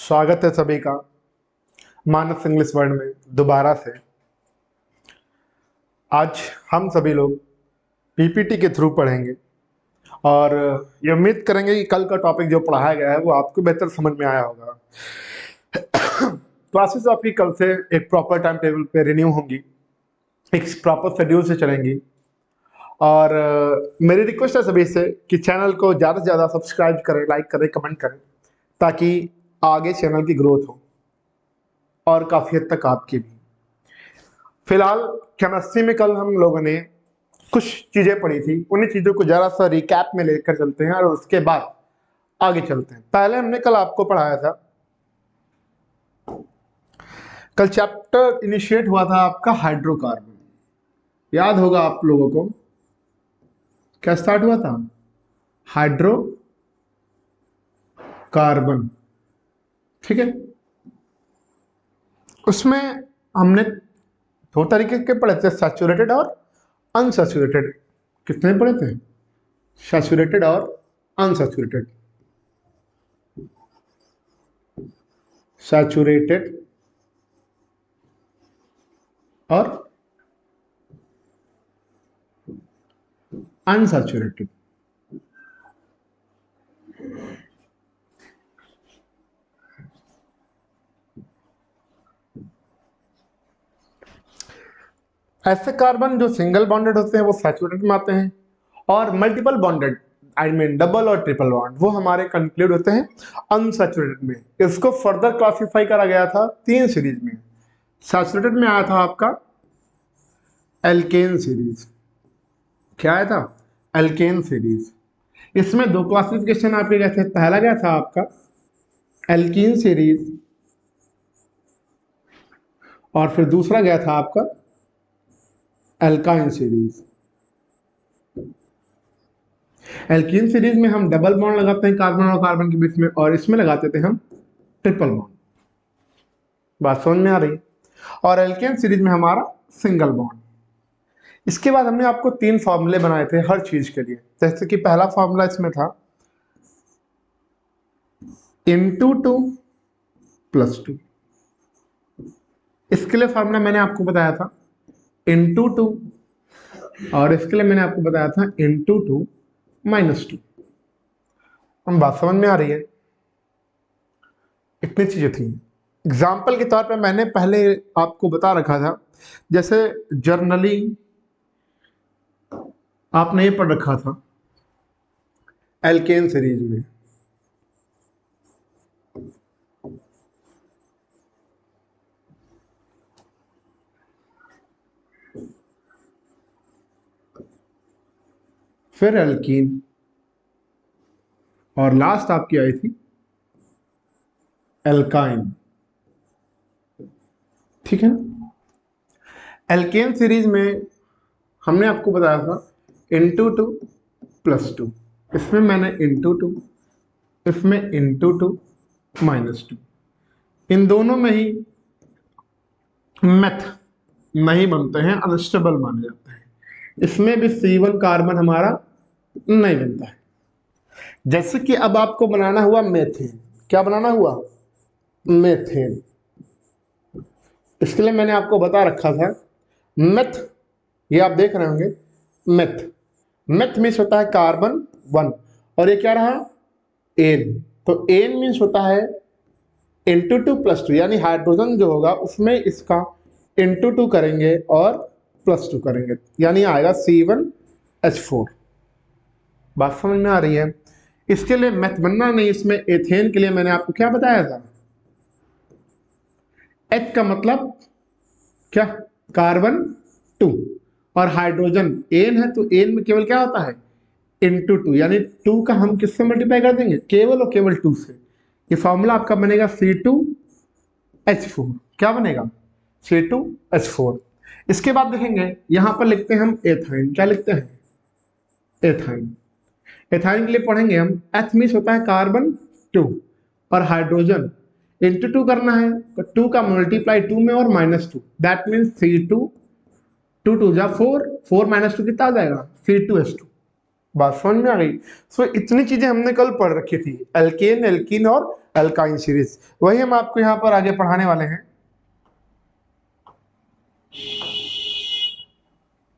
स्वागत है सभी का मानस इंग्लिश वर्ल्ड में दोबारा से। आज हम सभी लोग पीपीटी के थ्रू पढ़ेंगे और ये उम्मीद करेंगे कि कल का टॉपिक जो पढ़ाया गया है वो आपको बेहतर समझ में आया होगा। क्लासेस आपकी कल से एक प्रॉपर टाइम टेबल पे रिन्यू होंगी, एक प्रॉपर शेड्यूल से चलेंगी और मेरी रिक्वेस्ट है सभी से कि चैनल को ज़्यादा से ज़्यादा सब्सक्राइब करें, लाइक करें, कमेंट करें ताकि आगे चैनल की ग्रोथ हो और काफ़ी हद तक आपकी भी। फिलहाल केमिस्ट्री में कल हम लोगों ने कुछ चीज़ें पढ़ी थी, उन्हीं चीज़ों को ज़रा सा रिकैप में लेकर चलते हैं और उसके बाद आगे चलते हैं। पहले हमने कल आपको पढ़ाया था, कल चैप्टर इनिशिएट हुआ था आपका हाइड्रोकार्बन। याद होगा आप लोगों को क्या स्टार्ट हुआ था? हाइड्रोकार्बन, ठीक है। उसमें हमने दो तरीके के पढ़े थे, सैचुरेटेड और अनसैचुरेटेड। कितने पढ़े थे? सैचुरेटेड और अनसैचुरेटेड। सैचुरेटेड और अनसैचुरेटेड। ऐसे कार्बन जो सिंगल बॉन्डेड होते हैं वो सैचुरेटेड में आते हैं और multiple bonded I mean double और ट्रिपल बॉन्ड वो हमारे कंक्लूड होते हैं अनसैचुरेटेड में। इसको फर्दर क्लासिफाई करा गया था 3 सीरीज में। सैचुरेटेड में आया था आपका एल्केन सीरीज। क्या आया था? Alkane series. इसमें 2 क्लासिफिकेशन आपके गए थे। पहला गया था आपका एल्कीन सीरीज और फिर दूसरा गया था आपका एल्काइन सीरीज। एल्कीन सीरीज में हम डबल बॉन्ड लगाते हैं कार्बन और कार्बन के बीच में, और इसमें लगाते थे हम ट्रिपल बॉन्ड। बात समझ में आ रही है? और एल्केन सीरीज में हमारा सिंगल बॉन्ड। इसके बाद हमने आपको 3 फॉर्मूले बनाए थे हर चीज के लिए। जैसे कि पहला फॉर्मूला इसमें था N2 + 2। इसके लिए फॉर्मूला मैंने आपको बताया था N2 और इसके लिए मैंने आपको बताया था N2 -2। हम बात समझ में आ रही है? इतनी चीजें थी। एग्जाम्पल के तौर पे मैंने पहले आपको बता रखा था, जैसे जर्नली आपने ये पढ़ रखा था एल्केन सीरीज में। फिर एल्कीन और लास्ट आपकी आई थी एल्काइन, ठीक है ना। एल्केन सीरीज में हमने आपको बताया था N2 + 2। इसमें मैंने N2, इसमें N2 -2। इन दोनों में ही मेथ नहीं बनते हैं, अनस्टेबल माने जाते हैं। इसमें भी C1 कार्बन हमारा नहीं बनता है। जैसे कि अब आपको बनाना हुआ मेथेन। क्या बनाना हुआ? मेथेन। इसके लिए मैंने आपको बता रखा था मेथ, ये आप देख रहे होंगे मेथ। मेथ मीन्स होता है कार्बन 1 और ये क्या रहा? एन। तो एन मीन्स होता है N2 + 2, यानी हाइड्रोजन जो होगा उसमें इसका N2 करेंगे और +2 करेंगे, यानी आएगा C1H4। बात समझ में आ रही है? इसके लिए मेथ बनना नहीं। इसमें एथेन के लिए मैंने आपको क्या बताया था? H का मतलब क्या? कार्बन 2 और हाइड्रोजन एन है, तो एन में केवल क्या होता है? N2, यानी 2 का हम किससे मल्टीप्लाई कर देंगे? केवल और केवल 2 से। ये फॉर्मूला आपका बनेगा C2H4। क्या बनेगा? C2H4। इसके बाद देखेंगे यहां पर लिखते हैं हम एथाइन। क्या लिखते हैं? एथाइन। एथाइन के लिए पढ़ेंगे हम H मीन्स होता है कार्बन 2 और हाइड्रोजन N2 करना है, तो 2 का मल्टीप्लाई 2 में और -2, दैट मीन्स C2, 2 2 जा 4, 4 -2 कितना आ जाएगा? C2H2। बात समझ में आ गई? सो इतनी चीजें हमने कल पढ़ रखी थी, एल्केन, एल्कीन और एल्काइन सीरीज, वही हम आपको यहाँ पर आगे पढ़ाने वाले हैं।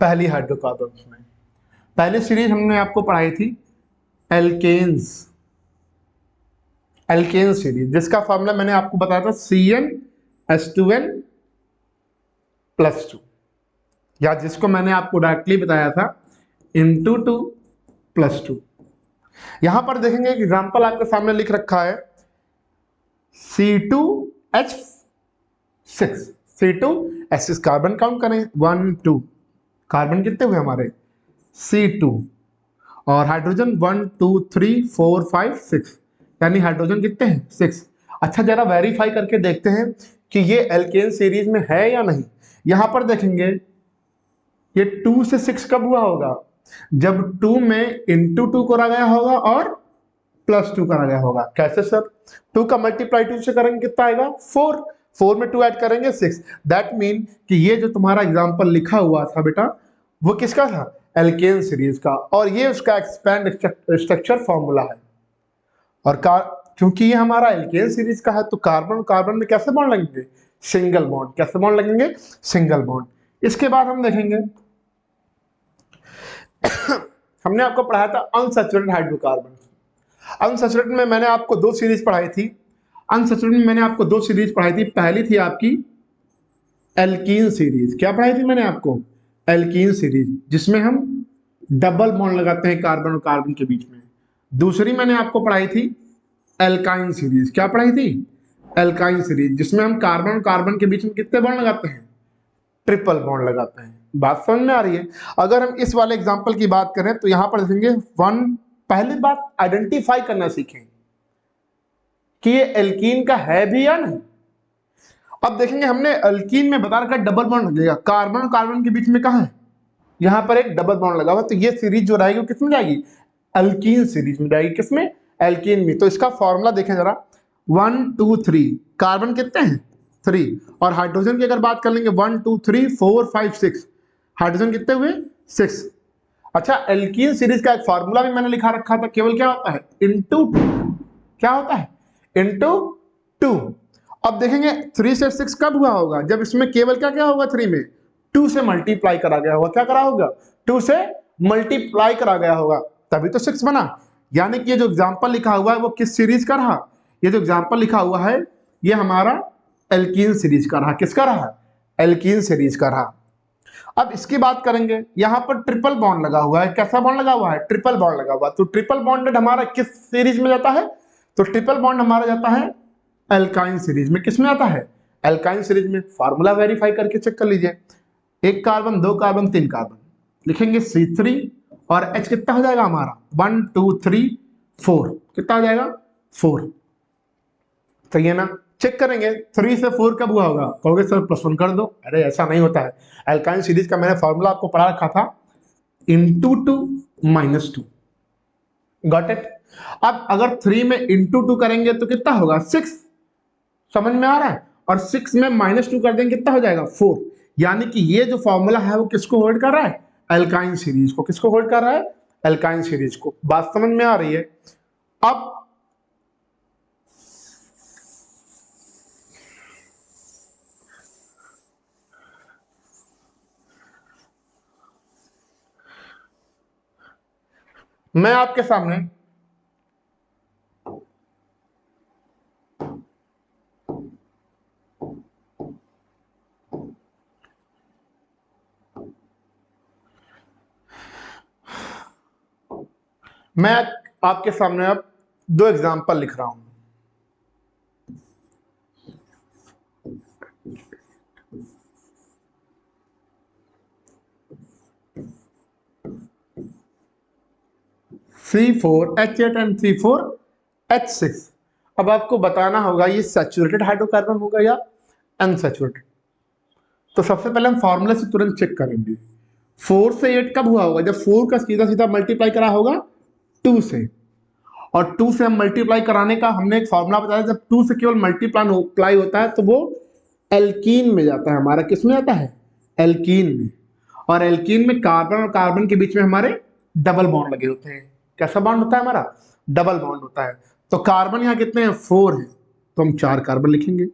पहली हाइड्रोकार्बन में पहली सीरीज हमने आपको पढ़ाई थी एल्केन्स, एल्केन सीरीज, जिसका फॉर्मूला मैंने आपको बताया था CnH2n+2, या जिसको मैंने आपको डायरेक्टली बताया था N2+2। यहां पर देखेंगे एक एग्जांपल आपके सामने लिख रखा है C2H6, C2H6 कार्बन काउंट करें 1 2, कार्बन कितने हुए हमारे C2, और हाइड्रोजन 1 2 3 4 5 6, यानी हाइड्रोजन कितने हैं 6। अच्छा जरा वेरीफाई करके देखते हैं कि ये एल्केन सीरीज में है या नहीं। यहां पर देखेंगे ये 2 से 6 कब हुआ होगा, जब 2 में इंटू 2 करा गया होगा और +2 करा गया होगा। कैसे सर, 2 का मल्टीप्लाई 2 से करेंगे कितना आएगा 4, 4 में 2 ऐड करेंगे 6। दैट मीन कि ये जो तुम्हारा एग्जांपल लिखा हुआ था बेटा वो किसका था, एल्केन सीरीज का, और ये उसका एक्सपेंड स्ट्रक्चर फॉर्मूला है। और क्योंकि ये हमारा एल्केन सीरीज का है तो कार्बन कार्बन में कैसे बॉन्ड लगेंगे, सिंगल बॉन्ड। कैसे बॉन्ड लगेंगे, सिंगल बॉन्ड। इसके बाद हम देखेंगे हमने आपको पढ़ाया था अनसैचुरेटेड हाइड्रोकार्बन। अनसैचुरेटेड में मैंने आपको 2 सीरीज पढ़ाई थी, अनसैचुरेटेड में मैंने आपको 2 सीरीज पढ़ाई थी। पहली थी आपकी एल्कीन सीरीज, क्या पढ़ाई थी मैंने आपको, एल्कीन सीरीज, जिसमें हम डबल बॉन्ड लगाते हैं कार्बन और कार्बन के बीच में। दूसरी मैंने आपको पढ़ाई थी एल्काइन सीरीज, क्या पढ़ाई थी, एल्काइन सीरीज, जिसमें हम कार्बन और कार्बन के बीच में कितने बॉन्ड लगाते हैं, ट्रिपल बॉन्ड लगाते हैं। बात समझ में आ रही है। अगर हम इस वाले एग्जांपल की बात करें तो यहां पर देखेंगे 1, पहली बात आइडेंटिफाई करना सीखें कि ये एल्कीन का है भी या नहीं। अब देखेंगे हमने एल्कीन में बता रखा डबल बॉन्ड लगेगा, कार्बन और कार्बन के बीच में कहां है, यहां पर एक डबल बॉन्ड लगा हुआ, तो ये सीरीज जो रहेगी वो किसमें जाएगी, एल्कीन सीरीज में जाएगी। किसमें, एल्कीन में। तो इसका फॉर्मूला देखें जरा 1 2 3, कार्बन कितने हैं 3, और हाइड्रोजन की अगर बात कर लेंगे 1 2 3 4 5 6, हाइड्रोजन कितने हुए 6। अच्छा एल्कीन सीरीज का एक फॉर्मूला भी मैंने लिखा रखा था, केवल क्या होता है इनटू, क्या होता है इनटू 2। अब देखेंगे 3 से 6 कब हुआ होगा, जब इसमें केवल क्या क्या होगा 3 में 2 से मल्टीप्लाई करा गया होगा। क्या करा होगा, 2 से मल्टीप्लाई करा गया होगा, तभी तो 6 बना। यानी कि ये जो एग्जांपल लिखा हुआ है वो किस सीरीज का रहा, ये जो एग्जांपल लिखा हुआ है ये हमारा एल्कीन सीरीज का रहा। किसका रहा, एल्कीन सीरीज का रहा। अब इसकी बात करेंगे, यहां पर ट्रिपल बॉन्ड लगा हुआ है। कैसा बॉन्ड लगा हुआ है, ट्रिपल बॉन्ड लगा हुआ है। तो ट्रिपल बॉन्ड हमारा किस सीरीज में जाता है, तो ट्रिपल बॉन्ड हमारा जाता है एल्काइन सीरीज में। किसमें आता है, एल्काइन सीरीज में। फार्मूला वेरीफाई करके चेक कर लीजिए, 1 कार्बन 2 कार्बन 3 कार्बन, लिखेंगे C3 और H कितना हो जाएगा हमारा 1 2 3 4, कितना हो जाएगा 4। सही है ना। चेक करेंगे 3 से 4 कब हुआ होगा, कहोगे सर +1 कर दो। अरे ऐसा नहीं होता है, एल्काइन सीरीज का मैंने फॉर्मूला आपको पढ़ा रखा था इंटू 2 -2, गॉट इट। अब अगर 3 में इंटू 2 करेंगे तो कितना होगा 6, समझ में आ रहा है, और 6 में -2 कर देंगे कितना हो जाएगा 4। यानी कि ये जो फॉर्मूला है वो किसको होल्ड कर रहा है, एल्काइन सीरीज को। किसको होल्ड कर रहा है, एल्काइन सीरीज को। बात समझ में आ रही है। अब मैं आपके सामने अब 2 एग्जांपल लिख रहा हूं। C4H8 and C4H6। अब आपको बताना होगा ये सैचुरेटेड हाइड्रोकार्बन होगा या अनसैचुरेटेड। तो सबसे पहले हम फॉर्मूले से तुरंत चेक करेंगे 4 से 8 कब हुआ होगा, जब 4 का सीधा सीधा मल्टीप्लाई करा होगा 2 से, और 2 से हम मल्टीप्लाई कराने का हमने एक फॉर्मूला बताया, जब 2 से केवल मल्टीप्लाई होता है तो वो एल्कीन में जाता है हमारा। किस में जाता है, एल्कीन में। और एल्कीन में कार्बन और कार्बन के बीच में हमारे डबल बॉन्ड लगे होते हैं। कैसा बॉन्ड होता है हमारा, डबल बॉन्ड होता है। तो कार्बन यहाँ कितने हैं, 4 हैं, तो हम 4 कार्बन लिखेंगे,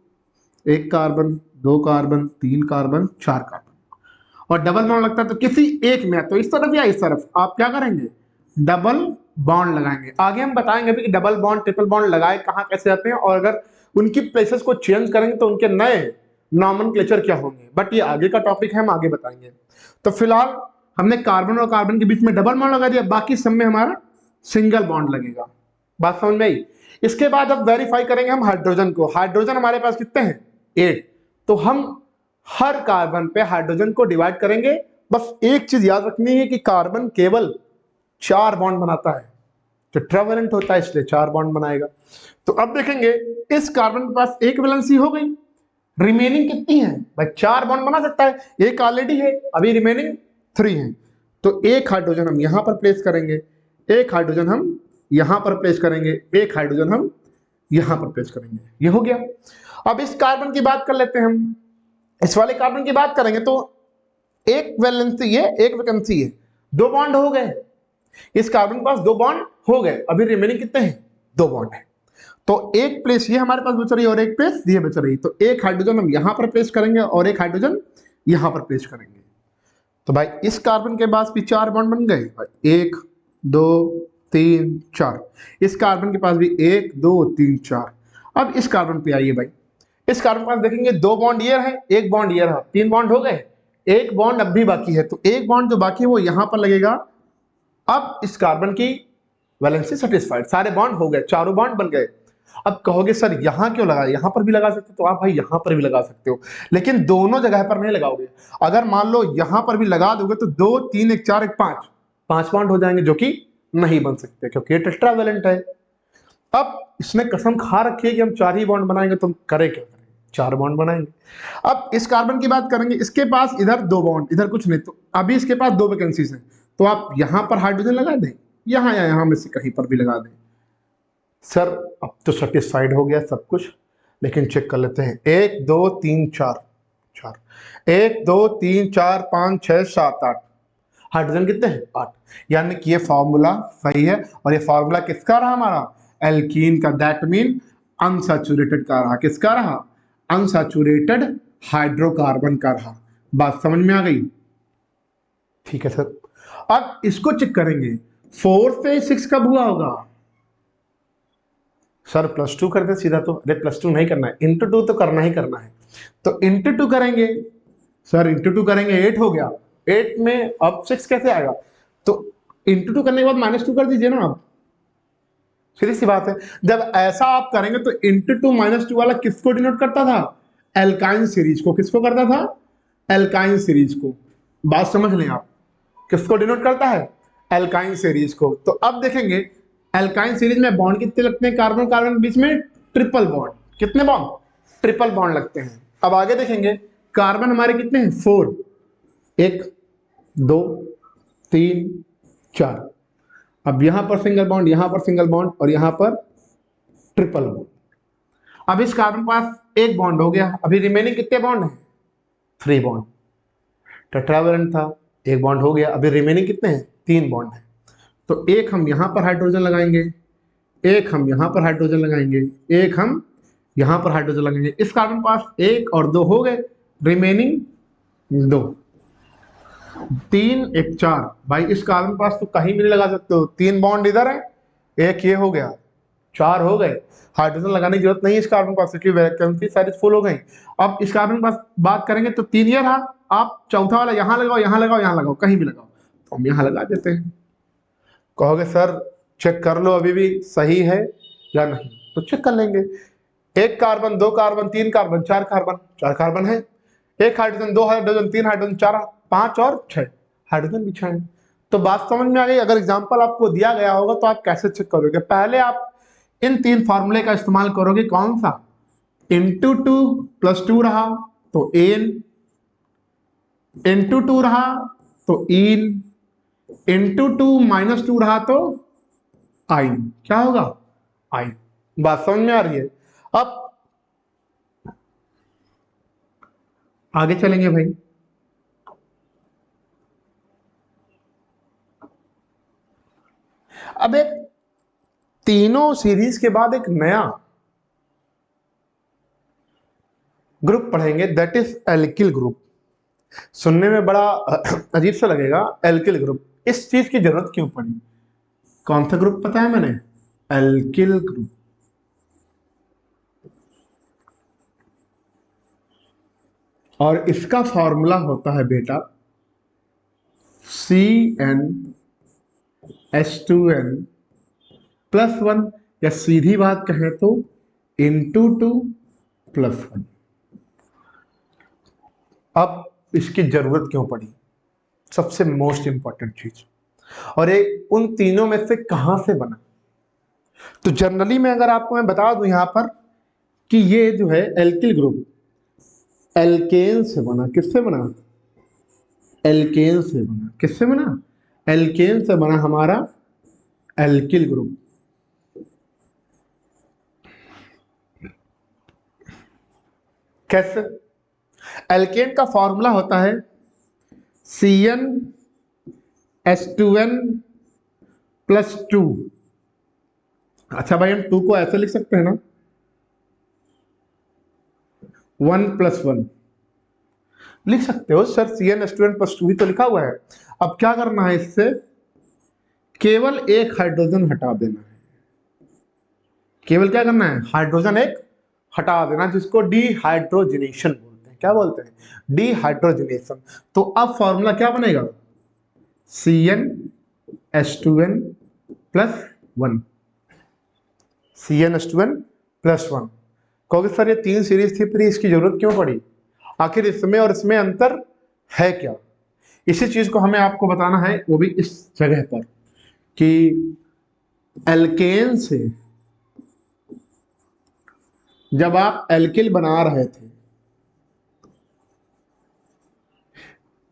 1 कार्बन, 2 कार्बन, 3 कार्बन, 4 कार्बन। और डबल बॉन्ड लगता है तो किसी एक में, तो इस तरफ या इस तरफ आप क्या करेंगे, डबल बॉन्ड लगाएंगे। आगे हम बताएंगे भी कि डबल बॉन्ड ट्रिपल बॉन्ड लगाए कहाँ कैसे जाते हैं, और अगर उनकी प्लेसेस को चेंज करेंगे तो उनके नए नॉमेनक्लेचर क्या होंगे, बट ये आगे का टॉपिक है, हम आगे बताएंगे। तो फिलहाल हमने कार्बन और कार्बन के बीच में डबल बॉन्ड लगा दिया, बाकी सब में हमारा सिंगल बॉन्ड लगेगा। बात समझ में आई। इसके बाद अब वेरीफाई करेंगे हम हाइड्रोजन को। हाइड्रोजन हमारे पास कितने हैं, 8, तो हम हर कार्बन पे हाइड्रोजन को डिवाइड करेंगे। बस एक चीज याद रखनी है कि कार्बन केवल 4 बॉन्ड बनाता है, तो ट्रावेलेंट होता है इसलिए 4 बॉन्ड बनाएगा। तो अब देखेंगे इस कार्बन के पास एक वैलेंसी हो गई, रिमेनिंग कितनी है भाई, 4 बॉन्ड बना सकता है, एक ऑलरेडी है, अभी रिमेनिंग 3 है। तो एक हाइड्रोजन हम यहां पर प्लेस करेंगे, एक हाइड्रोजन हम यहां पर प्लेस करेंगे, एक हाइड्रोजन हम यहां पर प्लेस करेंगे, ये हो गया। अब इस कार्बन की बात कर लेते हैं हम, इस वाले कार्बन की बात करेंगे तो एक वैलेंसी है, एक वैकेंसी है, 2 बॉन्ड हो गए, इस कार्बन के पास 2 बॉन्ड हो गए, अभी रिमेनिंग कितने हैं, 2 बॉन्ड है। तो एक प्लेस ये हमारे पास बच रही है और एक प्लेस ये बच रही है, तो एक हाइड्रोजन हम यहां पर प्लेस करेंगे और एक हाइड्रोजन यहां पर प्लेस करेंगे। तो भाई इस कार्बन के पास भी 4 बॉन्ड बन गए भाई, 1 2 3 4, इस कार्बन के पास भी 1 2 3 4। अब इस कार्बन पे आइए भाई, इस कार्बन के पास देखेंगे 2 बॉन्ड ये है, 1 बॉन्ड ये रहा, 3 बॉन्ड हो गए, एक बॉन्ड अब भी बाकी है, तो एक बॉन्ड जो बाकी है वो यहां पर लगेगा। अब इस कार्बन की वैलेंसी सेटिस्फाइड, सारे बॉन्ड हो गए, चारों बॉन्ड बन गए। अब कहोगे सर यहां क्यों लगा, यहां पर भी लगा सकते हो, तो आप भाई यहां पर भी लगा सकते हो, लेकिन दोनों जगह पर नहीं लगाओगे। अगर मान लो यहां पर भी लगा दोगे तो 2 3 1 4 1 5 बॉन्ड हो जाएंगे, जो कि नहीं बन सकते क्योंकि ये टेट्रावैलेंट है। अब इसने कसम खा रखी है कि हम 4 ही बॉन्ड बनाएंगे, तो हम करें क्या करें, 4 बॉन्ड बनाएंगे। अब इस कार्बन की बात करेंगे, इसके पास इधर 2 बॉन्ड, इधर कुछ नहीं, तो अभी इसके पास 2 वैकेंसीज हैं, तो आप यहां पर हाइड्रोजन लगा दें, यहां या यहां में से कहीं पर भी लगा दें। सर अब तो सेटिस्फाइड हो गया सब कुछ, लेकिन चेक कर लेते हैं, 1 2 3 4 4, 1 2 3 4 5 6 7 8, हाइड्रोजन कितने हैं, 8। यानी कि ये फॉर्मूला सही है, और ये फॉर्मूला किसका रहा, हमारा एल्कीन का, दैट मीन अनसैचुरेटेड का रहा, किसका रहा, अनसैचुरेटेड हाइड्रोकार्बन का रहा। बात समझ में आ गई, ठीक है सर। अब इसको चेक करेंगे, 4 से 6 कब हुआ होगा, सर +2 कर दे सीधा, तो अरे +2 नहीं करना है, इंटू 2 तो करना ही करना है, तो इंटू 2 करेंगे, सर इंटू 2 करेंगे 8 हो गया, 8 में अब 6 कैसे आएगा, तो इंटू 2 करने के बाद -2 कर दीजिए ना आप, सीधी सी बात है। जब ऐसा आप करेंगे तो इंटू 2 -2 वाला किसको डिनोट करता था, एल्काइन सीरीज को, किसको करता था, एल्काइन सीरीज को। बात समझ लें आप, किसको डिनोट करता है, एल्काइन सीरीज को। तो अब देखेंगे एल्काइन सीरीज में बॉन्ड कितने लगते हैं, कार्बन कार्बन के बीच में ट्रिपल बॉन्ड, कितने बॉन्ड, ट्रिपल बॉन्ड लगते हैं। अब आगे देखेंगे कार्बन हमारे कितने हैं, 4, 1 2 3 4, अब यहां पर सिंगल बॉन्ड, यहां पर सिंगल बॉन्ड, और यहां पर ट्रिपल बॉन्ड। अब इस कार्बन पास एक बॉन्ड हो गया, अभी रिमेनिंग कितने बॉन्ड हैं, 3 बॉन्ड, टेट्रावैलेंट था, एक बॉन्ड हो गया, अभी रिमेनिंग कितने हैं, 3 बॉन्ड है। तो एक हम यहां पर हाइड्रोजन लगाएंगे, एक हम यहां पर हाइड्रोजन लगाएंगे, एक हम यहां पर हाइड्रोजन लगाएंगे। इस कार्बन पास 1 और 2 हो गए, रिमेनिंग 2, 3 1 4, भाई इस कार्बन पास तो कहीं भी नहीं लगा सकते हो, 3 बॉन्ड इधर है, एक ये हो गया, 4 हो गए, हाइड्रोजन लगाने की जरूरत नहीं है इस कार्बन पास क्योंकि वैकेंसी सारी फुल हो गई। अब इस कार्बन पास बात करेंगे तो 3 ये रहा, आप चौथा वाला यहां लगाओ, यहां लगाओ, यहां लगाओ, कहीं भी लगाओ, तो हम यहां लगा देते हैं। कहोगे सर चेक कर लो अभी भी सही है या नहीं, तो चेक कर लेंगे, 1 carbon 2 carbon 3 carbon 4 carbon, 4 carbon है, 1 हाइड्रोजन 2 हाइड्रोजन 3 हाइड्रोजन 4 5 और 6 हाइड्रोजन बिछाएं। तो बात समझ में आ गई। अगर एग्जांपल आपको दिया गया होगा तो आप कैसे चेक करोगे, पहले आप इन 3 फार्मूले का इस्तेमाल करोगे, कौन सा, इंटू 2 +2 रहा तो एन, इंटू 2 रहा तो इन, इंटू 2 -2 रहा तो आइन, क्या होगा, आइन। बात समझ में आ रही है। अब आगे चलेंगे भाई, अब एक तीनों सीरीज के बाद एक नया ग्रुप पढ़ेंगे, दैट इज एल्किल ग्रुप। सुनने में बड़ा अजीब सा लगेगा, एल्किल ग्रुप, इस चीज की जरूरत क्यों पड़ी? कौन सा ग्रुप पता है मैंने? Alkyl group. और इसका फॉर्मूला होता है बेटा CnH2n+1, या सीधी बात कहें तो N2+1। अब इसकी जरूरत क्यों पड़ी? सबसे मोस्ट इंपॉर्टेंट चीज, और ये उन तीनों में से कहां से बना? तो जनरली में अगर आपको मैं बता दूं यहां पर कि ये जो है एल्किल ग्रुप एल्केन से बना। किससे बना? एल्केन से बना। किससे बना? एल्केन से बना हमारा एल्किल ग्रुप। कैसे? एल्केन का फॉर्मूला होता है CnH2n+2। अच्छा भाई, हम 2 को ऐसे लिख सकते हैं ना, 1+1 लिख सकते हो सर। CnH2n+2 ही तो लिखा हुआ है। अब क्या करना है, इससे केवल एक हाइड्रोजन हटा देना है। केवल क्या करना है? हाइड्रोजन एक हटा देना, जिसको डिहाइड्रोजनेशन बोलते हैं। क्या बोलते हैं? डिहाइड्रोजनेशन। तो अब फॉर्मूला क्या बनेगा? CnH2n+1। CnH2n+1। कहोगे सर ये 3 सीरीज थी, फिर इसकी जरूरत क्यों पड़ी? आखिर इसमें और इसमें अंतर है क्या? इसी चीज को हमें आपको बताना है, वो भी इस जगह पर कि एल्केन से जब आप एल्किल बना रहे थे,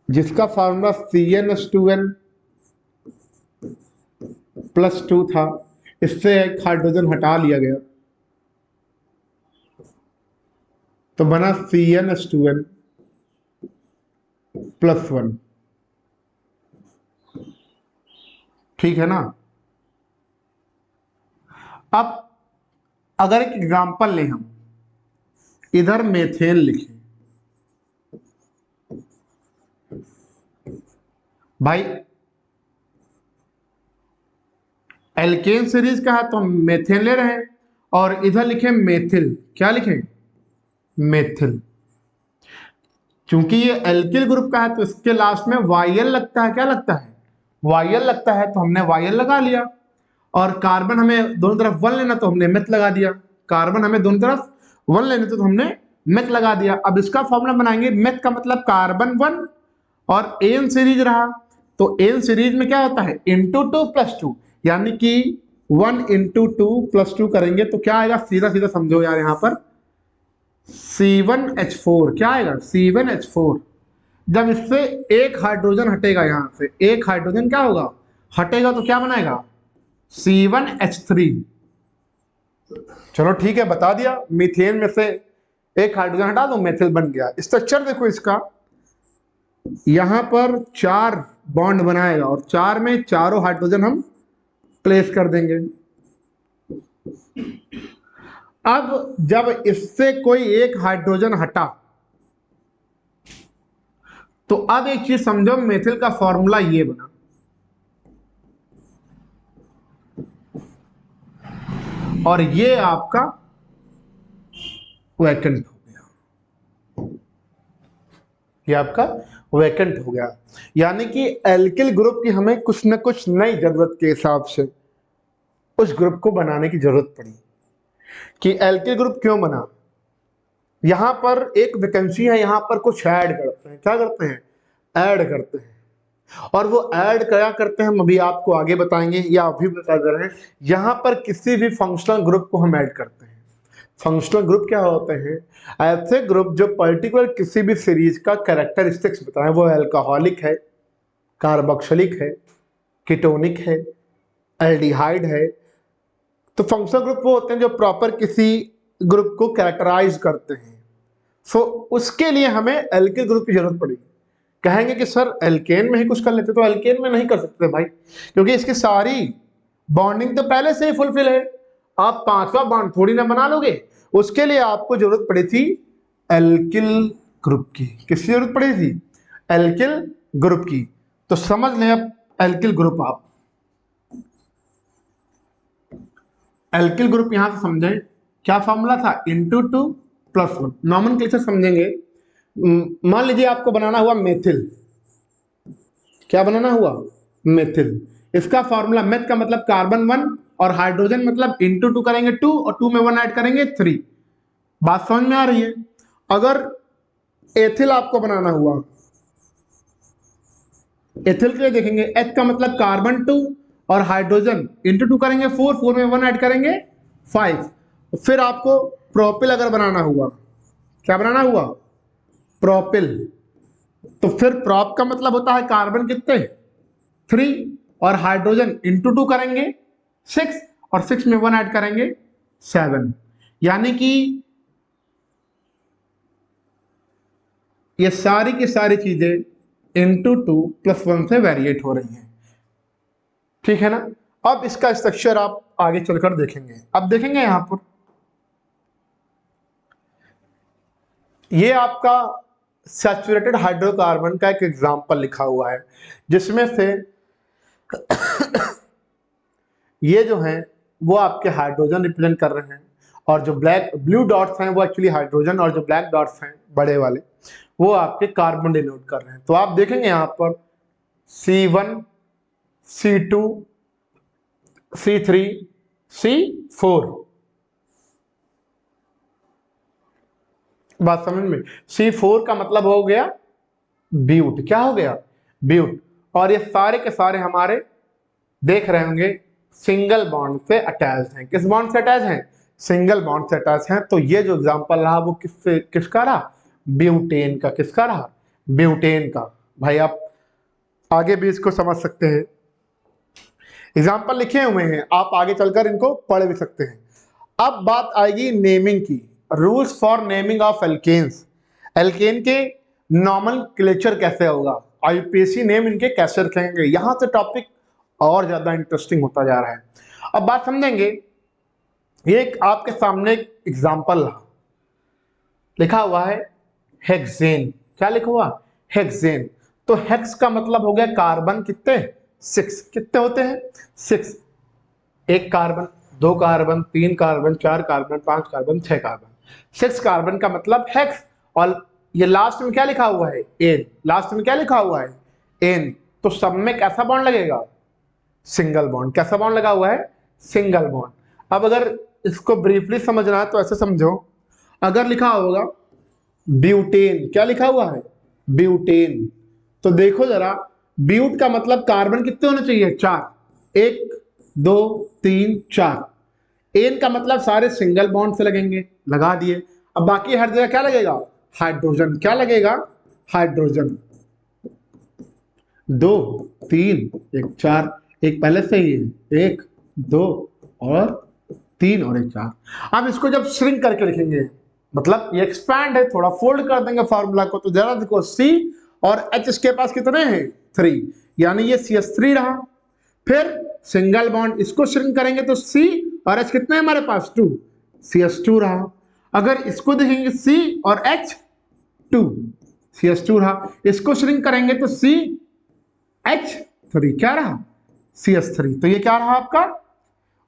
जिसका फॉर्मूला CnH2n+2 था, इससे एक हाइड्रोजन हटा लिया गया तो बना CnH2n+1। ठीक है ना? अब अगर एक एग्जांपल लें, हम इधर मेथेन लिखें। भाई एल्केन सीरीज का है तो हम मेथेन ले रहे हैं, और इधर लिखें मेथिल। क्या लिखें? मेथिल। चूंकि ये एल्किल ग्रुप का है तो इसके लास्ट में YL लगता है। क्या लगता है? YL लगता है, तो हमने YL लगा लिया। और कार्बन हमें दोनों तरफ 1 लेना, तो हमने मेथ लगा दिया। कार्बन हमें दोनों तरफ 1 लेने तो हमने मेथ लगा दिया। अब इसका फॉर्मूला बनाएंगे, मेथ का मतलब कार्बन 1 और एन सीरीज रहा, तो एन सीरीज में क्या होता है? N2+2, यानी कि 1 × 2+2 करेंगे तो क्या आएगा? सीधा सीधा समझो यार, यहां पर C1H4। क्या आएगा? C1H4। जब इससे एक हाइड्रोजन हटेगा, यहां से एक हाइड्रोजन क्या होगा? हटेगा, तो क्या बनाएगा? C1H3। चलो ठीक है, बता दिया। मीथेन में से एक हाइड्रोजन हटा दो, मेथिल बन गया। स्ट्रक्चर देखो इसका, यहां पर 4 बॉन्ड बनाएगा और 4 में चारों हाइड्रोजन हम प्लेस कर देंगे। अब जब इससे कोई एक हाइड्रोजन हटा, तो अब एक चीज समझो, मेथिल का फॉर्मूला ये बना, और ये आपका वैकेंट हो गया। ये आपका वैकेंट हो गया, यानी कि एल्किल ग्रुप की हमें कुछ न कुछ नई जरूरत के हिसाब से उस ग्रुप को बनाने की जरूरत पड़ी। कि एल्किल ग्रुप क्यों बना? यहां पर एक वैकेंसी है, यहां पर कुछ ऐड करते हैं। क्या करते हैं? ऐड करते हैं। और वो ऐड क्या करते हैं हम अभी आपको आगे बताएंगे, या अभी बता दे रहे हैं। यहां पर किसी भी फंक्शनल ग्रुप को हम ऐड करते हैं। फंक्शनल ग्रुप क्या होते हैं? ऐसे ग्रुप जो पर्टिकुलर किसी भी सीरीज का कैरेक्टरिस्टिक्स बताएं। वो अल्कोहलिक है, कार्बोक्सिलिक है, कीटोनिक है, एल्डिहाइड है। तो फंक्शनल ग्रुप वो होते हैं जो प्रॉपर किसी ग्रुप को कैरेक्टराइज करते हैं। सो उसके लिए हमें एल्किल ग्रुप की जरूरत पड़ी। कहेंगे कि सर एल्केन में ही कुछ कर लेते, तो एल्केन में नहीं कर सकते भाई, क्योंकि इसकी सारी बॉन्डिंग तो पहले से ही फुलफिल है, आप पांचवा बॉन्ड थोड़ी ना बना लोगे। उसके लिए आपको जरूरत पड़ी थी एल्किल ग्रुप की। किसकी जरूरत पड़ी थी? एल्किल ग्रुप की। तो समझ लें अब एल्किल ग्रुप, आप एल्किल ग्रुप यहां से समझें, क्या फॉर्मूला था? Into two plus one. Nomenclature समझेंगे। मान लीजिए आपको बनाना हुआ मेथिल। क्या बनाना हुआ? मेथिल। इसका फॉर्मूला, मेथ का मतलब कार्बन 1 और हाइड्रोजन मतलब इंटू टू करेंगे 2 और 2 में 1 ऐड करेंगे 3। बात समझ में आ रही है? अगर एथिल आपको बनाना हुआ, एथिल के लिए देखेंगे, एच का मतलब कार्बन 2 और हाइड्रोजन इंटू 2 करेंगे 4, 4 में 1 ऐड करेंगे 5। फिर आपको प्रोपिल अगर बनाना हुआ, क्या बनाना हुआ? प्रोपिल। तो फिर प्रोप का मतलब होता है कार्बन कितने? 3 और हाइड्रोजन इंटू 2 करेंगे 6 और 6 में 1 ऐड करेंगे 7। यानी कि ये सारी की सारी चीजें इंटू 2 प्लस 1 से वेरिएट हो रही हैं। ठीक है ना? अब इसका स्ट्रक्चर आप आगे चलकर देखेंगे। अब देखेंगे यहां पर ये आपका सैचुरेटेड हाइड्रोकार्बन का एक एग्जांपल लिखा हुआ है, जिसमें से ये जो हैं वो आपके हाइड्रोजन रिप्रेजेंट कर रहे हैं, और जो ब्लैक ब्लू डॉट्स हैं वो एक्चुअली हाइड्रोजन, और जो ब्लैक डॉट्स हैं बड़े वाले वो आपके कार्बन डिनोट कर रहे हैं। तो आप देखेंगे यहां पर C1, C2, C3, C4। बात समझ में? C4 का मतलब हो गया ब्यूट। क्या हो गया? ब्यूट। और ये सारे के सारे हमारे देख रहे होंगे सिंगल बॉन्ड से अटैच हैं। किस बॉन्ड से अटैच हैं? सिंगल बॉन्ड से अटैच हैं। तो ये जो एग्जांपल रहा वो किसका रहा? ब्यूटेन का। किसका रहा? ब्यूटेन का। भाई आप आगे भी इसको समझ सकते हैं, एग्जाम्पल लिखे हुए हैं, आप आगे चलकर इनको पढ़ भी सकते हैं। अब बात आएगी नेमिंग की। Rules for naming of alkanes. Alkane के नॉमेनक्लेचर कैसे होगा, आईयूपीएसी नेम इनके कैसे रखेंगे, यहां से टॉपिक और ज्यादा इंटरेस्टिंग होता जा रहा है। अब बात समझेंगे, ये एक आपके सामने एक एग्जाम्पल लिखा हुआ है हेक्सेन। क्या लिखा हुआ? हेक्सेन। तो हेक्स का मतलब हो गया कार्बन कितने? 6। कितने होते हैं? 6। एक कार्बन, दो कार्बन, तीन कार्बन, चार कार्बन, पांच कार्बन, 6 कार्बन। 6 कार्बन का मतलब हेक्स। और ये लास्ट में क्या लिखा हुआ है? एन। लास्ट में क्या लिखा हुआ है? एन। तो सब में कैसा बॉन्ड लगेगा? Single bond. कैसा बॉन्ड लगा हुआ है? Single bond. अब अगर इसको ब्रीफली समझना है तो ऐसे समझो, अगर लिखा होगा ब्यूटेन, क्या लिखा हुआ है? ब्यूटेन। तो देखो जरा, ब्यूट का मतलब कार्बन कितने होने चाहिए? 4। 1 2 3 4। एन का मतलब सारे सिंगल बॉन्ड से लगेंगे, लगा दिए। अब बाकी हर जगह क्या लगेगा? हाइड्रोजन। क्या लगेगा? हाइड्रोजन। 2 3 1 4। एक पहले से ही है, 1 2 और 3 और 1 4। अब इसको जब श्रिंक करके लिखेंगे, मतलब ये एक्सपैंड है, थोड़ा फोल्ड कर देंगे फॉर्मूला को, तो जरा देखो C और H इसके पास कितने हैं? 3। यानी ये CH3 रहा। फिर सिंगल बॉन्ड, इसको श्रिंक करेंगे तो C और H कितने हमारे पास? 2। CH2 रहा। अगर इसको देखेंगे C और H 2, CH2 रहा। इसको श्रिंक करेंगे तो CH3, क्या रहा? CH3। तो ये क्या रहा आपका?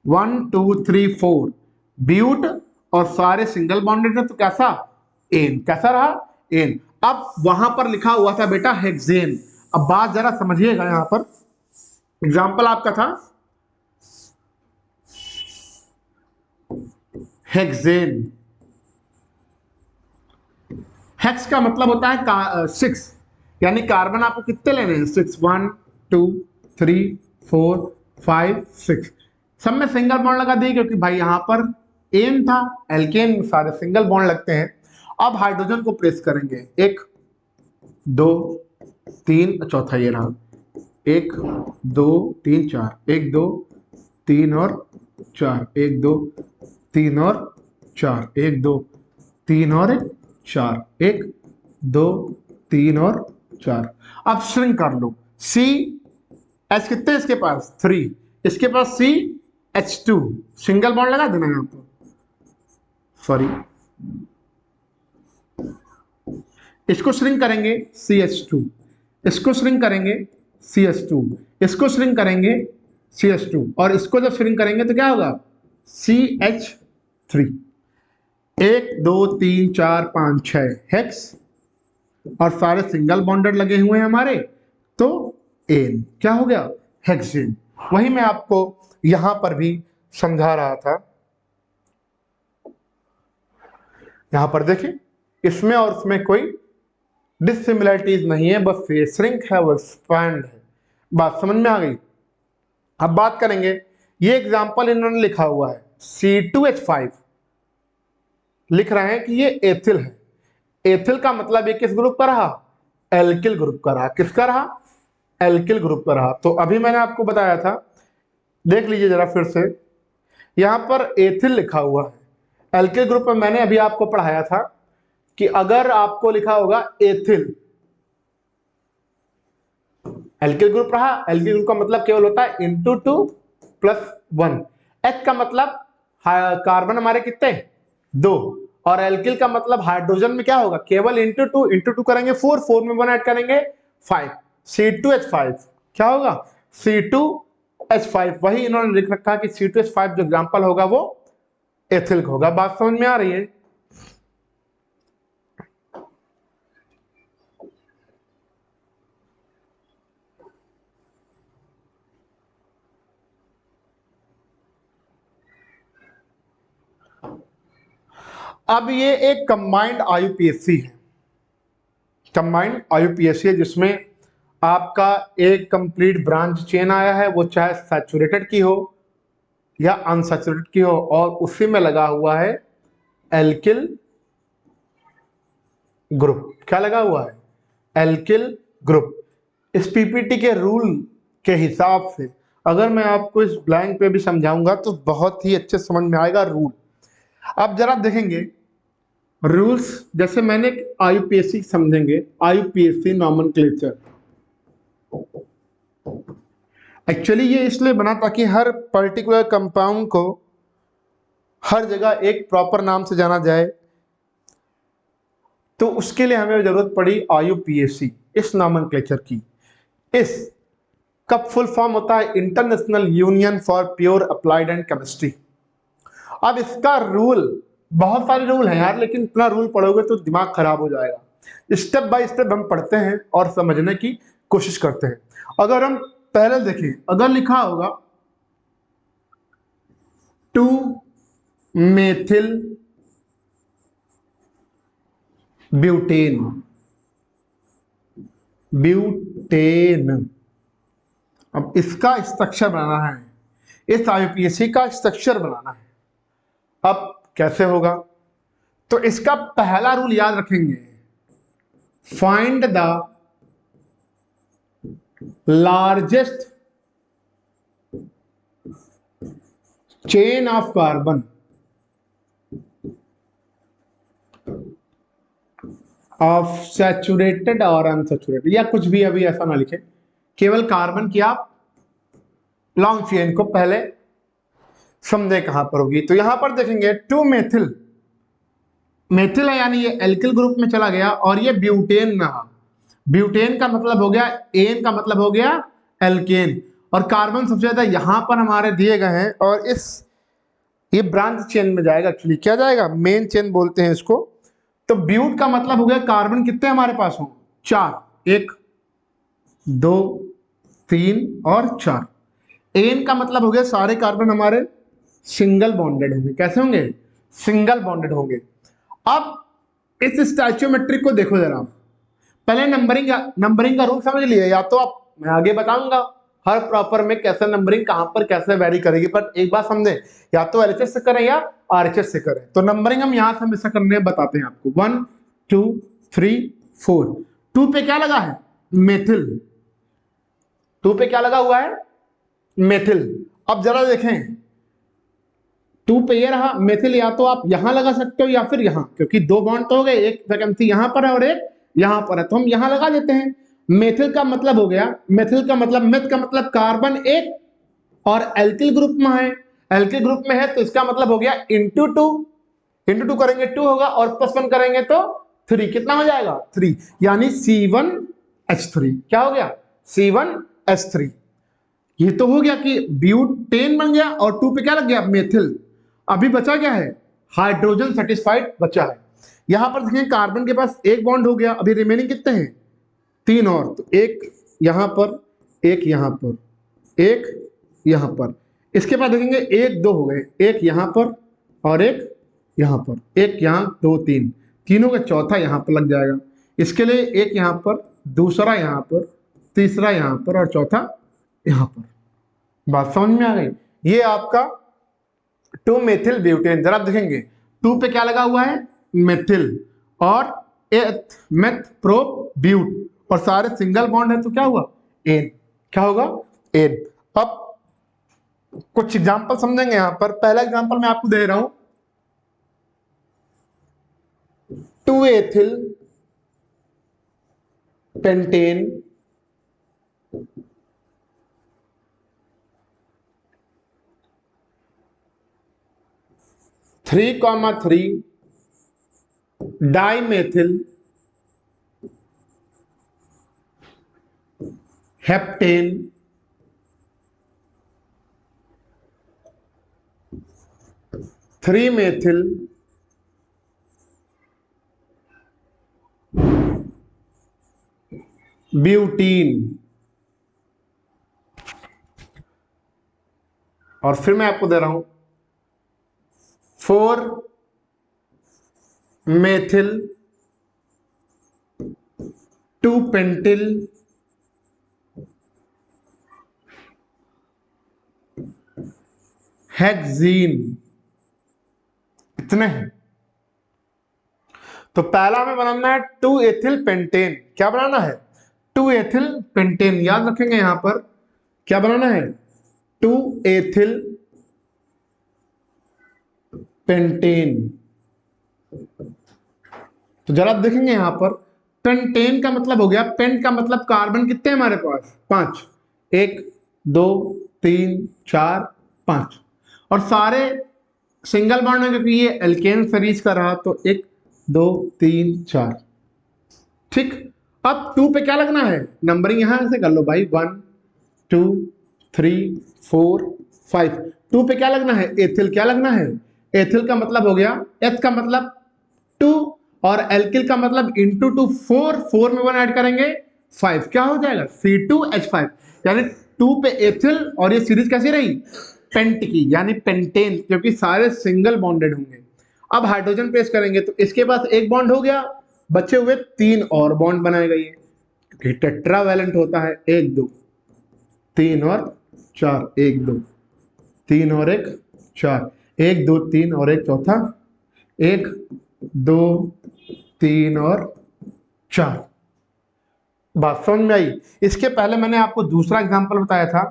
1 2 3 4 ब्यूट, और सारे सिंगल बॉन्डेड है, तो कैसा? एन। कैसा रहा? एन। अब वहां पर लिखा हुआ था बेटा हेक्सेन। अब बात जरा समझिएगा, यहां पर एग्जाम्पल आपका था हेक्सेन। हेक्स का मतलब होता है 6, यानी कार्बन आपको कितने लेने हैं? 6। 1 2 3 4 5 6। सब में सिंगल बॉन्ड लगा दिए, क्योंकि भाई यहां पर एन था, एल्केन में सारे सिंगल बॉन्ड लगते हैं। अब हाइड्रोजन को प्रेस करेंगे, 1 2 3, चौथा ये रहा, 1 2 3 4, 1 2 3 और 4, 1 2 3 और 4, 1 2 3 और 4, 1 2 3 और 4। अब श्रिंक कर लो। C H कितने इसके पास? 3। इसके पास CH2 सिंगल बॉन्ड लगा देना यहां पर, सॉरी इसको श्रिंक करेंगे CH2, इसको श्रिंक करेंगे CH2, इसको श्रिंक करेंगे CH2, और इसको जब श्रिंक करेंगे तो क्या होगा CH3। 1 2 3 4 5 6 हेक्स, और सारे सिंगल बॉन्डेड लगे हुए हैं हमारे, तो एन क्या हो गया हेक्सेन। वही मैं आपको यहां पर भी समझा रहा था। यहां पर देखें, इसमें और उसमें कोई डिसिमिलरिटीज नहीं है, बस ये श्रिंक है वो एक्सपैंड है। बात समझ में आ गई। अब बात करेंगे, ये एग्जांपल इन्होंने लिखा हुआ है C2H5, लिख रहे हैं कि ये एथिल है। एथिल का मतलब ये किस ग्रुप का रहा, एल्किल ग्रुप का रहा। किसका रहा, एल्किल ग्रुप का रहा। तो अभी मैंने आपको बताया था, देख लीजिए जरा फिर से, यहां पर एथिल लिखा हुआ है, एल्किल ग्रुप में मैंने अभी आपको पढ़ाया था कि अगर आपको लिखा होगा एथिल, एल्किल ग्रुप रहा, एल्किल ग्रुप का मतलब केवल होता है इंटू 2 प्लस 1। एच का मतलब कार्बन हमारे कितने 2, और एल्किल का मतलब हाइड्रोजन में क्या होगा केवल इंटू 2 करेंगे 4, 4 में 1 ऐड करेंगे 5, C2H5 क्या होगा C2H5। वही इन्होंने लिख रखा है कि C2H5 जो एग्जांपल होगा वो एथिल का होगा। बात समझ में आ रही है। अब ये एक कंबाइंड IUPAC है, कंबाइंड IUPAC है, जिसमें आपका एक कंप्लीट ब्रांच चेन आया है, वो चाहे सैचुरेटेड की हो या अनसैचुरेटेड की हो, और उसी में लगा हुआ है एल्किल ग्रुप। क्या लगा हुआ है एल्किल ग्रुप। इस पीपीटी के रूल के हिसाब से अगर मैं आपको इस ब्लैंक पे भी समझाऊंगा तो बहुत ही अच्छे समझ में आएगा रूल। अब जरा देखेंगे रूल्स, जैसे मैंने IUPAC समझेंगे, IUPAC नॉमेनक्लेचर। एक्चुअली ये इसलिए बना ताकि हर पर्टिकुलर कंपाउंड को हर जगह एक प्रॉपर नाम से जाना जाए, तो उसके लिए हमें जरूरत पड़ी IUPAC इस नॉमेनक्लेचर की। इस का फुल फॉर्म होता है international union for pure applied and chemistry. अब इसका रूल, बहुत सारे रूल हैं यार, लेकिन इतना रूल पढ़ोगे तो दिमाग खराब हो जाएगा। स्टेप बाय स्टेप हम पढ़ते हैं और समझने की कोशिश करते हैं। अगर हम पहले देखें, अगर लिखा होगा 2 मेथिल ब्यूटेन, ब्यूटेन, अब इसका स्ट्रक्चर बनाना है, इस IUPAC का स्ट्रक्चर बनाना है। अब कैसे होगा, तो इसका पहला रूल याद रखेंगे, find the largest chain of carbon of saturated और अनसैचुरेटेड, या कुछ भी अभी ऐसा ना लिखे, केवल कार्बन की आप लॉन्ग चेन को पहले समझे कहां पर होगी। तो यहां पर देखेंगे 2 मेथिल, मेथिल है यानी ये एल्किल ग्रुप में चला गया, और ये ब्यूटेन में रहा। ब्यूटेन का मतलब हो गया, एन का मतलब हो गया एल्केन, और कार्बन सबसे ज्यादा यहां पर हमारे दिए गए हैं, और इस ये ब्रांच चेन में जाएगा। एक्चुअली क्या जाएगा, मेन चेन बोलते हैं इसको। तो ब्यूट का मतलब हो गया कार्बन कितने हमारे पास हो 4, 1 2 3 और 4। एन का मतलब हो गया सारे कार्बन हमारे सिंगल बॉन्डेड होंगे। कैसे होंगे, सिंगल बॉन्डेड होंगे। अब इस स्टैच्योमेट्री को देखो जरा, पहले नंबरिंग का रूल समझ लिए, या तो आप, मैं आगे बताऊंगा हर प्रॉपर में कैसे नंबरिंग कहां पर कैसे वेरी करेगी, पर एक बात समझे, या तो LHS से करें या RHS से करें। तो नंबरिंग हम यहां से हमेशा करने बताते हैं आपको, 1 2 3 4। 2 पे क्या लगा है मेथिल, 2 पे क्या लगा हुआ है मेथिल। अब जरा देखें 2 पे ये रहा मेथिल, या तो आप यहां लगा सकते हो या फिर यहां, क्योंकि 2 बॉन्ड तो हो गए, एक वैकेंसी यहां पर है और एक यहां पर है, तो हम यहां लगा देते हैं। मेथिल का मतलब हो गया, मेथिल का मतलब, मेथ का मतलब कार्बन 1 और एल्किल ग्रुप में है, एल्किल ग्रुप में है तो इसका मतलब हो गया इंटू टू करेंगे 2 होगा और +1 करेंगे तो 3, कितना हो जाएगा 3, यानी C1H3 क्या हो गया C1H3। ये तो हो गया कि ब्यूटेन बन गया और 2 पे क्या लग गया मेथिल। अभी बचा क्या है हाइड्रोजन सेटिस्फाइड बचा है। यहां पर देखिए कार्बन के पास एक बॉन्ड हो गया, अभी रिमेनिंग कितने हैं 3 और, तो एक यहां पर एक यहां पर एक यहां पर, इसके बाद देखेंगे 1 2 हो गए, एक यहां पर और एक यहां पर, एक यहां 2 3, तीनों का चौथा यहां पर लग जाएगा। इसके लिए एक यहां पर, दूसरा यहां पर, तीसरा यहां पर और चौथा यहां पर। बात समझ में आ गई। ये आपका 2 मेथिल ब्यूटेन। जरा देखेंगे 2 पे क्या लगा हुआ है मेथिल और मेथ प्रो ब्यूट और सारे सिंगल बॉन्ड है तो क्या हुआ एन, क्या होगा एन। अब कुछ एग्जांपल समझेंगे यहां पर। पहला एग्जांपल मैं आपको दे रहा हूं 2 ethyl pentane 3,3 dimethyl heptane 3 methyl butene. और फिर मैं आपको दे रहा हूं 4 मेथिल 2 पेंटिल हेक्सीन। इतने हैं। तो पहला हमें बनाना है 2 एथिल पेंटेन। क्या बनाना है 2 एथिल पेंटेन। याद रखेंगे यहां पर क्या बनाना है 2 एथिल पेंटेन। तो जरा आप देखेंगे यहां पर पेंटेन का मतलब हो गया, पेंट का मतलब कार्बन कितने हमारे पास 5, 1 2 3 4 5 और सारे सिंगल बॉन्ड है क्योंकि ये एल्केन सीरीज का रहा तो 1 2 3 4। ठीक, अब 2 पे क्या लगना है नंबरिंग यहां से कर लो भाई 1 2 3 4 5। 2 पे क्या लगना है एथिल, क्या लगना है एथिल का मतलब हो गया एथ का मतलब 2 और एल्किल का मतलब इंटू 2 4 में 1 ऐड करेंगे 5, क्या हो जाएगा C2H5। यानी 2 पे एथिल और ये सीरीज कैसी रही पेंट की यानी पेंटेन क्योंकि सारे सिंगल बॉन्डेड होंगे। अब हाइड्रोजन पेश करेंगे तो इसके पास एक बॉन्ड हो गया, बचे हुए 3 और बॉन्ड बनाएगा ये क्योंकि टेट्रावैलेंट होता है 1 2 3 और 4, 1 2 3 और 1 4, 1 2 3 और एक चौथा 1 2 3 और 4। बात समझ में आई। इसके पहले मैंने आपको दूसरा एग्जांपल बताया था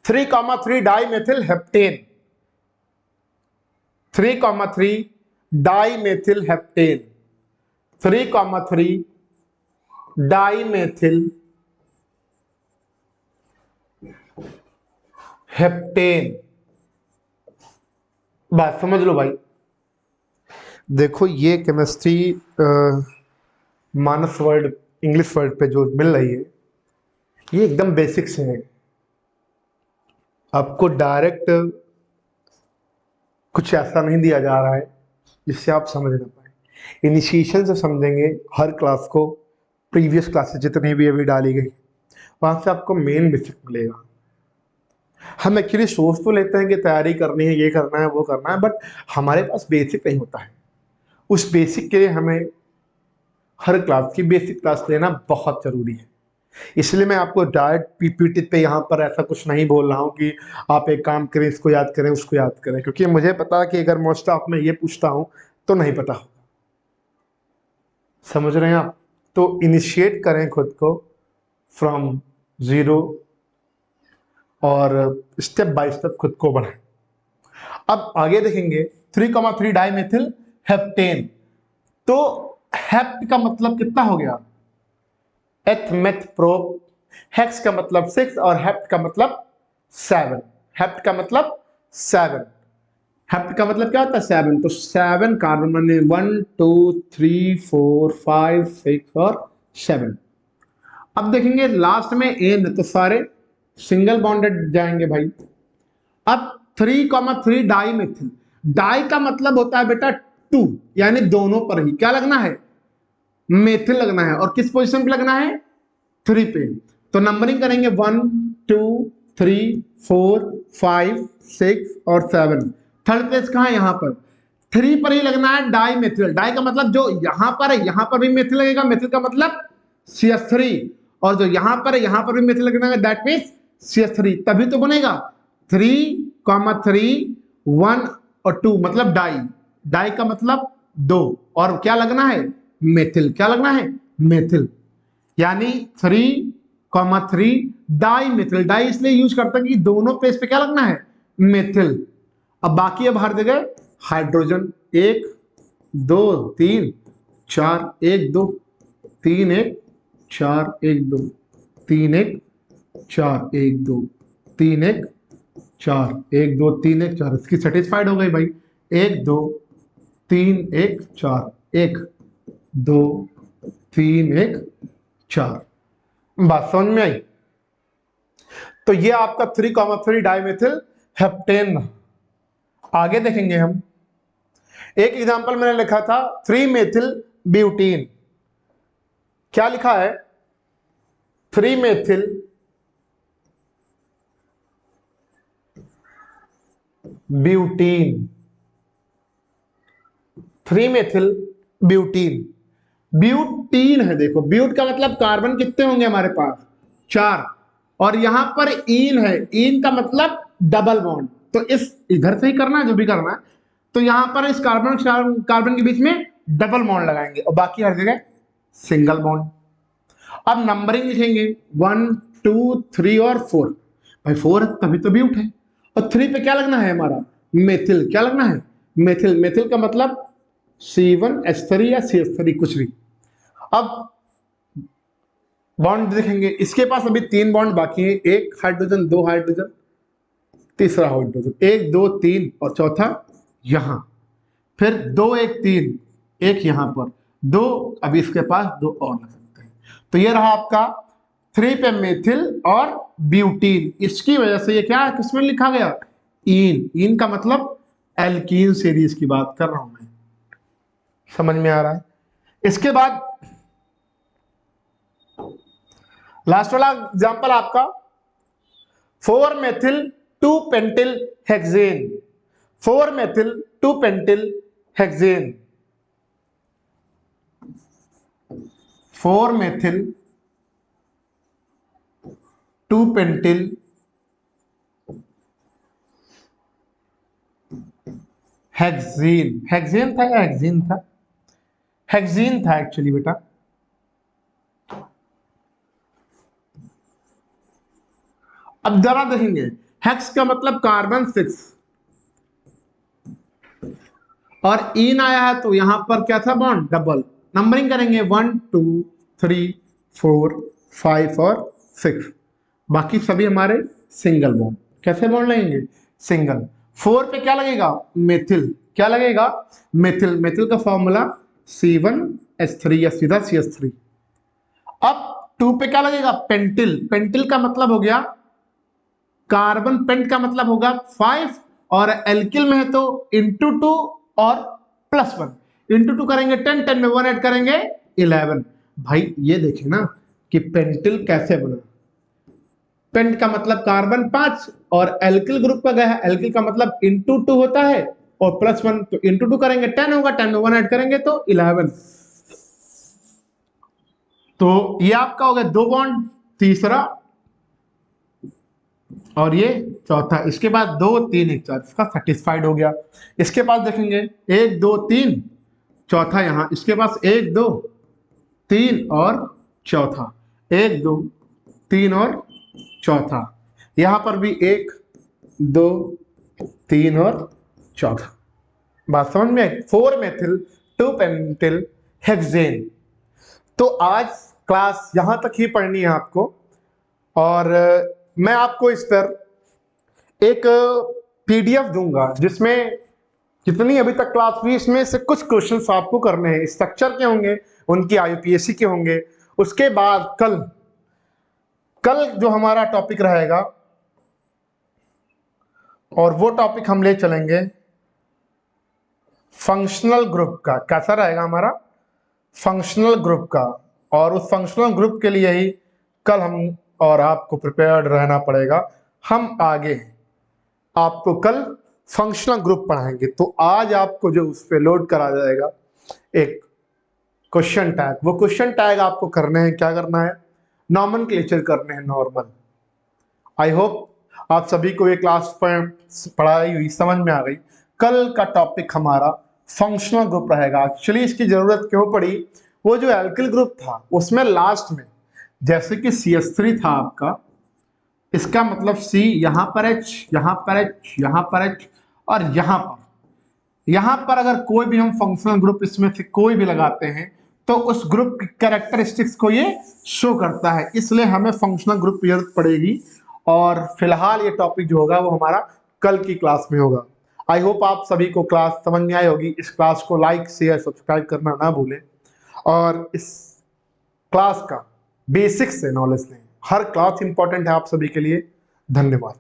3,3 dimethyl heptane 3,3 dimethyl heptane 3,3 dimethyl heptane. बात समझ लो भाई। देखो ये केमिस्ट्री मानस वर्ड इंग्लिश वर्ड पे जो मिल रही है ये एकदम बेसिक से है, आपको डायरेक्ट कुछ ऐसा नहीं दिया जा रहा है जिससे आप समझ ना पाए। इनिशिएशन से समझेंगे हर क्लास को, प्रीवियस क्लासेस जितनी भी अभी डाली गई वहां से आपको मेन बेसिक मिलेगा। हम एक्चुअली सोच तो लेते हैं कि तैयारी करनी है, ये करना है वो करना है, बट हमारे पास बेसिक नहीं होता है। उस बेसिक के लिए हमें हर क्लास की बेसिक क्लास लेना बहुत जरूरी है। इसलिए मैं आपको डायरेक्ट पीपीटी पे यहाँ पर ऐसा कुछ नहीं बोल रहा हूँ कि आप एक काम करें इसको याद करें उसको याद करें, क्योंकि मुझे पता है कि अगर मोस्ट ऑफ में ये पूछता हूँ तो नहीं पता होगा। समझ रहे हैं आप। तो इनिशिएट करें खुद को फ्रॉम जीरो और स्टेप बाय स्टेप खुद को बढ़ाएं। अब आगे देखेंगे 3,3 डाइमेथिल हेप्टेन। तो हेप्ट का मतलब कितना हो गया एथ मेथ प्रो, हेक्स का मतलब 6 और हेप्ट का मतलब 7। हेप्ट का मतलब 7। हेप्ट का मतलब क्या होता है 7। तो 7 कार्बन बने 1 2 3 4 5 6 और 7। अब देखेंगे लास्ट में एन, तो सारे सिंगल बॉन्डेड जाएंगे भाई। अब 3,3 डाई मेथिल। डाई का मतलब होता है बेटा 2, यानी दोनों पर ही क्या लगना है, मेथिल लगना है। और किस पोजीशन पे लगना है, 3 पे। तो नंबरिंग करेंगे 1 2 3 4 5 6 और 7। थर्ड प्लेस कहां है, यहां पर 3 पर ही लगना है डाई मेथिल। डाई का मतलब जो यहां पर है यहां पर भी मेथिल लगेगा, मेथिल का मतलब CH3। और जो यहां पर है यहां पर भी मेथिल लगना है, दैट मींस CH3, तभी तो बनेगा 3,3 1 और 2 मतलब डाई। डाई का मतलब 2, और क्या लगना है, मेथिल। क्या लगना है, मेथिल। यानी 3,3 डाई मेथिल। डाई इसलिए यूज करता है कि दोनों प्लेस पे क्या लगना है, मेथिल। अब बाकी अब हर जगह हाइड्रोजन 1 2 3 4 1 2 3 1 4 1 2 3 1 4 1 2 3 1 4 1 2 3 1 4। इसकी सेटिस्फाइड हो गई भाई। 1 2 3 1 4 1 2 3 1 4। बात समझ में आई। तो ये आपका 3,3 डाइमेथिल हेप्टेन। आगे देखेंगे हम, एक एग्जांपल मैंने लिखा था 3 मेथिल ब्यूटीन। क्या लिखा है, 3 methyl butene. 3 methyl butene. Butene है, देखो ब्यूट का मतलब कार्बन कितने होंगे हमारे पास, 4। और यहां पर इन है, इन का मतलब डबल बॉन्ड। तो इस इधर से ही करना है जो भी करना है। तो यहां पर इस कार्बन कार्बन के बीच में डबल बॉन्ड लगाएंगे और बाकी हर जगह सिंगल बॉन्ड। अब नंबरिंग लिखेंगे 1 2 3 और 4। भाई 4 तभी तो ब्यूट है। और 3 पे क्या लगना है हमारा, मेथिल। क्या लगना है, मेथिल। मेथिल का मतलब C1H3 या CH3 कुछ भी। अब बॉन्ड देखेंगे, इसके पास अभी 3 बॉन्ड बाकी है, एक हाइड्रोजन 2 हाइड्रोजन तीसरा हाइड्रोजन 1 2 3 और चौथा यहां। फिर 2 1 3 एक यहां पर 2, अभी इसके पास 2 और लग सकते हैं। तो ये रहा आपका 3 पे मेथिल और ब्यूटीन। इसकी वजह से ये क्या किसमें लिखा गया, इन। इन का मतलब एल्कीन सीरीज की बात कर रहा हूं मैं। समझ में आ रहा है। इसके बाद लास्ट वाला एग्जांपल आपका 4 methyl 2 pentyl hexane. 4 methyl 2 pentyl hexane. 4 methyl 2 pentyl hexane. Hexane था या हेक्सेन था, हेक्सेन था एक्चुअली बेटा। अब जरा देखेंगे, हेक्स का मतलब कार्बन 6 और इन आया है तो यहां पर क्या था, बॉन्ड डबल। नंबरिंग करेंगे 1 2 3 4 5 और 6। बाकी सभी हमारे सिंगल बॉन्ड। कैसे बॉन्ड लगेंगे, सिंगल। 4 पे क्या लगेगा, मेथिल। क्या लगेगा, मेथिल। मेथिल का फॉर्मूला C1H3 या सीधा CH3। अब 2 पे क्या लगेगा, पेंटिल। पेंटिल का मतलब हो गया कार्बन, पेंट का मतलब होगा 5 और एल्किल में है तो इंटू 2 और +1। इंटू 2 करेंगे 10, 10 में 1 ऐड करेंगे 11। भाई ये देखें ना कि पेंटिल कैसे बना। पेंट का मतलब कार्बन 5 और एल्किल ग्रुप का गया है, एल्किल का मतलब इंटू 2 होता है और +1, तो इंटू 2 करेंगे 10 होगा, 10 में 1 ऐड करेंगे तो 11। तो ये आपका हो गया 2 बॉन्ड, तीसरा और ये चौथा। इसके बाद 2 3 1 4, इसका सेटिस्फाइड हो गया। इसके पास देखेंगे 1 2 3 चौथा यहां, इसके पास 1 2 3 और चौथा, 1 2 3 और चौथा। यहां पर भी 1 2 3 और चौथा। बात समझ में, 4 मेथिल 2 पेंटिल हेक्सेन। तो आज क्लास यहां तक ही पढ़नी है आपको। और मैं आपको इस पर एक पीडीएफ दूंगा जिसमें जितनी अभी तक क्लास हुई इसमें से कुछ क्वेश्चंस आपको करने हैं, स्ट्रक्चर के होंगे, उनकी आईयूपीएससी के होंगे। उसके बाद कल जो हमारा टॉपिक रहेगा और वो टॉपिक हम ले चलेंगे फंक्शनल ग्रुप का। कैसा रहेगा हमारा? फंक्शनल ग्रुप का। और उस फंक्शनल ग्रुप के लिए ही कल हम और आपको प्रिपेयर्ड रहना पड़ेगा। हम आगे आपको कल फंक्शनल ग्रुप पढ़ाएंगे। तो आज आपको जो उस पर लोड करा जाएगा एक क्वेश्चन टैग, वो क्वेश्चन टैग आपको करने हैं, क्या करना है? नॉमेनक्लेचर करने हैं, नॉर्मल। आई होप आप सभी को ये क्लास पढ़ाई हुई समझ में आ गई। कल का टॉपिक हमारा फंक्शनल ग्रुप रहेगा। एक्चुअली इसकी जरूरत क्यों पड़ी? वो जो एल्किल ग्रुप था उसमें लास्ट में जैसे कि CH3 था आपका, इसका मतलब C, यहां पर H, यहां पर H, यहां पर H और यहां पर अगर कोई भी हम फंक्शनल ग्रुप इसमें से कोई भी लगाते हैं तो उस ग्रुप की कैरेक्टरिस्टिक्स को ये शो करता है, इसलिए हमें फंक्शनल ग्रुप की जरूरत पड़ेगी। और फिलहाल ये टॉपिक जो होगा वो हमारा कल की क्लास में होगा। आई होप आप सभी को क्लास समझ में आई होगी। इस क्लास को लाइक शेयर सब्सक्राइब करना ना भूलें और इस क्लास का बेसिक से नॉलेज लें। हर क्लास इंपॉर्टेंट है आप सभी के लिए। धन्यवाद।